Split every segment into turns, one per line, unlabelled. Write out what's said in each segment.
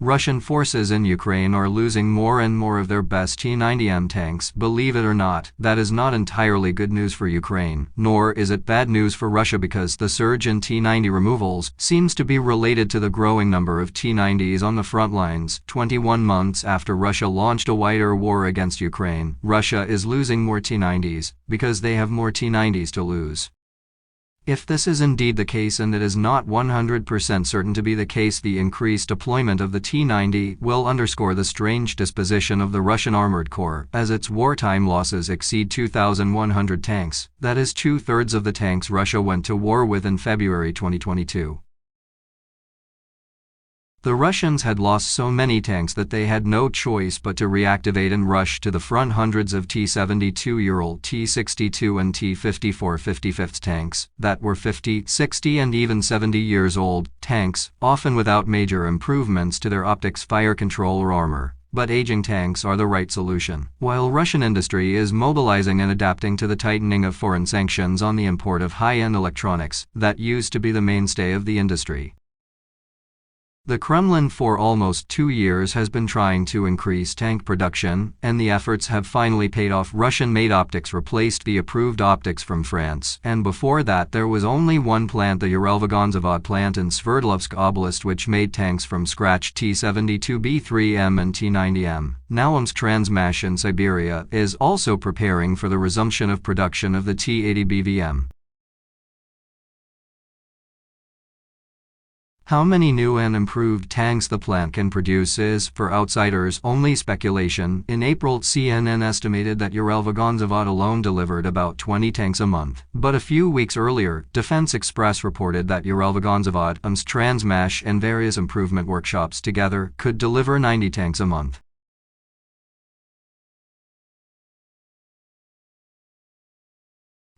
Russian forces in Ukraine are losing more and more of their best T-90M tanks. Believe it or not, that is not entirely good news for Ukraine, nor is it bad news for Russia, because the surge in T-90 removals seems to be related to the growing number of T-90s on the front lines. 21 months after Russia launched a wider war against Ukraine, Russia is losing more T-90s because they have more T-90s to lose. If this is indeed the case, and it is not 100% certain to be the case, the increased deployment of the T-90 will underscore the strange disposition of the Russian Armored Corps, as its wartime losses exceed 2,100 tanks. That is 2/3 of the tanks Russia went to war with in February 2022. The Russians had lost so many tanks that they had no choice but to reactivate and rush to the front hundreds of T-72-year-old, T-62 and T-54/55 tanks that were 50, 60 and even 70 years old, tanks, often without major improvements to their optics, fire control or armor. But aging tanks are the right solution. While Russian industry is mobilizing and adapting to the tightening of foreign sanctions on the import of high-end electronics that used to be the mainstay of the industry, the Kremlin for almost 2 years has been trying to increase tank production, and the efforts have finally paid off. Russian-made optics replaced the approved optics from France, and before that there was only one plant, the Uralvagonzavod plant in Sverdlovsk Oblast, which made tanks from scratch, T-72B3M and T-90M. Now Omsk Transmash in Siberia is also preparing for the resumption of production of the T-80BVM. How many new and improved tanks the plant can produce is, for outsiders, only speculation. In April, CNN estimated that Uralvagonzavod alone delivered about 20 tanks a month. But a few weeks earlier, Defense Express reported that Uralvagonzavod, Omsk Transmash and various improvement workshops together could deliver 90 tanks a month.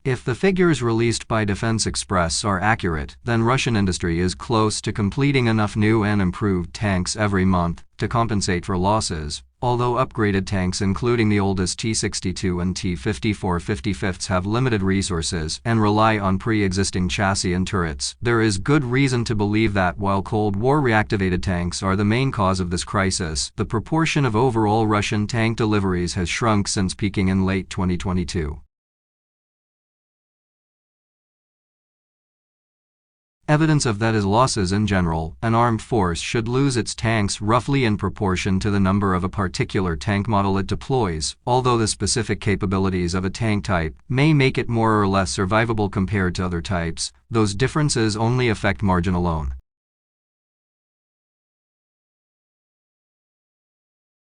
If the figures released by Defense Express are accurate, then Russian industry is close to completing enough new and improved tanks every month to compensate for losses. Although upgraded tanks, including the oldest T-62 and T-54/55, have limited resources and rely on pre-existing chassis and turrets, there is good reason to believe that while Cold War reactivated tanks are the main cause of this crisis, the proportion of overall Russian tank deliveries has shrunk since peaking in late 2022. Evidence of that is losses in general. An armed force should lose its tanks roughly in proportion to the number of a particular tank model it deploys, although the specific capabilities of a tank type may make it more or less survivable compared to other types. Those differences only affect margin alone.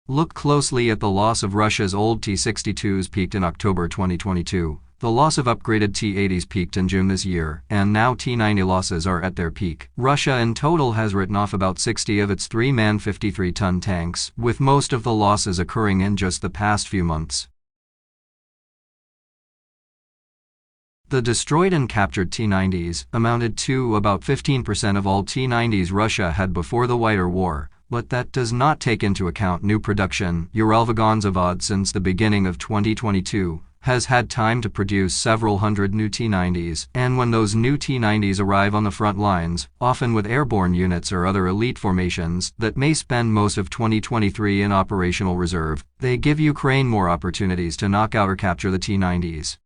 Look closely at the loss of Russia's old T-62s peaked in October 2022. The loss of upgraded T-80s peaked in June this year, and now T-90 losses are at their peak. Russia in total has written off about 60 of its 3-man 53-ton tanks, with most of the losses occurring in just the past few months. The destroyed and captured T-90s amounted to about 15% of all T-90s Russia had before the wider war, but that does not take into account new production. Uralvagonzavod, since the beginning of 2022, has had time to produce several hundred new T-90s, and when those new T-90s arrive on the front lines, often with airborne units or other elite formations that may spend most of 2023 in operational reserve, they give Ukraine more opportunities to knock out or capture the T-90s.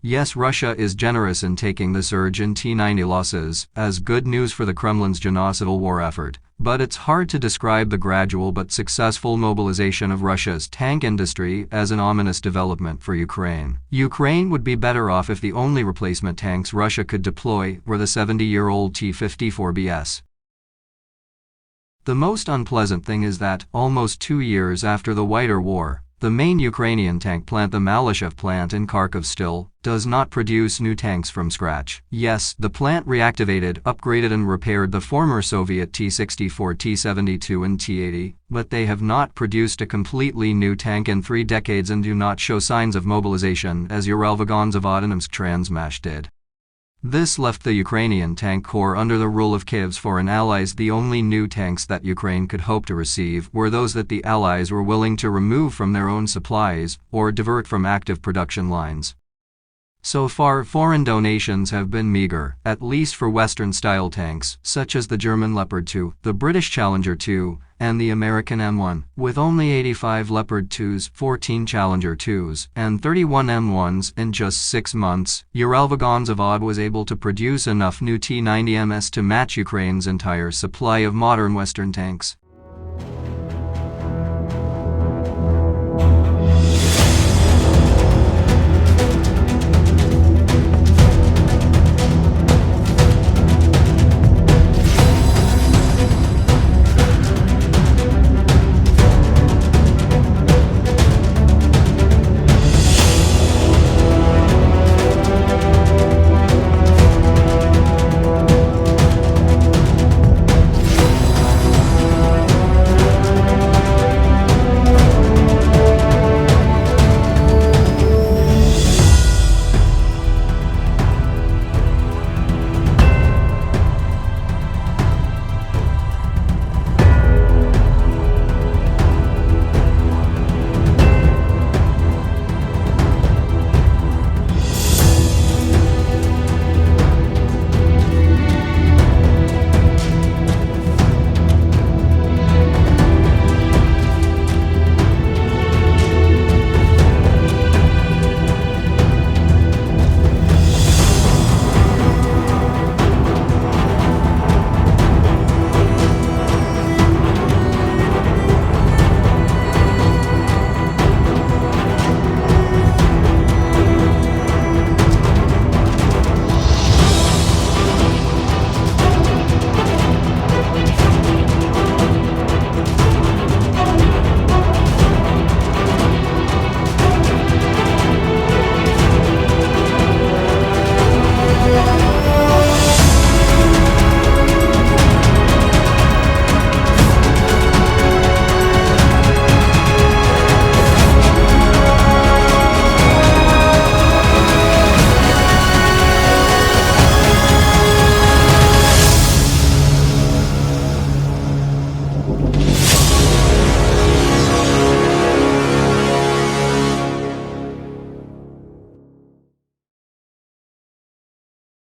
Yes, Russia is generous in taking the surge in T-90 losses as good news for the Kremlin's genocidal war effort, but it's hard to describe the gradual but successful mobilization of Russia's tank industry as an ominous development for Ukraine. Ukraine would be better off if the only replacement tanks Russia could deploy were the 70-year-old T-54BS. The most unpleasant thing is that, almost 2 years after the wider war, the main Ukrainian tank plant, the Malyshev plant in Kharkov, still does not produce new tanks from scratch. Yes, the plant reactivated, upgraded and repaired the former Soviet T-64, T-72 and T-80, but they have not produced a completely new tank in 3 decades and do not show signs of mobilization as Uralvagonzavod and Omsk Transmash did. This left the Ukrainian tank corps under the rule of Kyiv's foreign allies. The only new tanks that Ukraine could hope to receive were those that the allies were willing to remove from their own supplies or divert from active production lines. So far, foreign donations have been meager, at least for Western-style tanks, such as the German Leopard 2, the British Challenger 2, and the American M1. With only 85 Leopard 2s, 14 Challenger 2s, and 31 M1s in just 6 months, Uralvagonzavod was able to produce enough new T-90MS to match Ukraine's entire supply of modern Western tanks.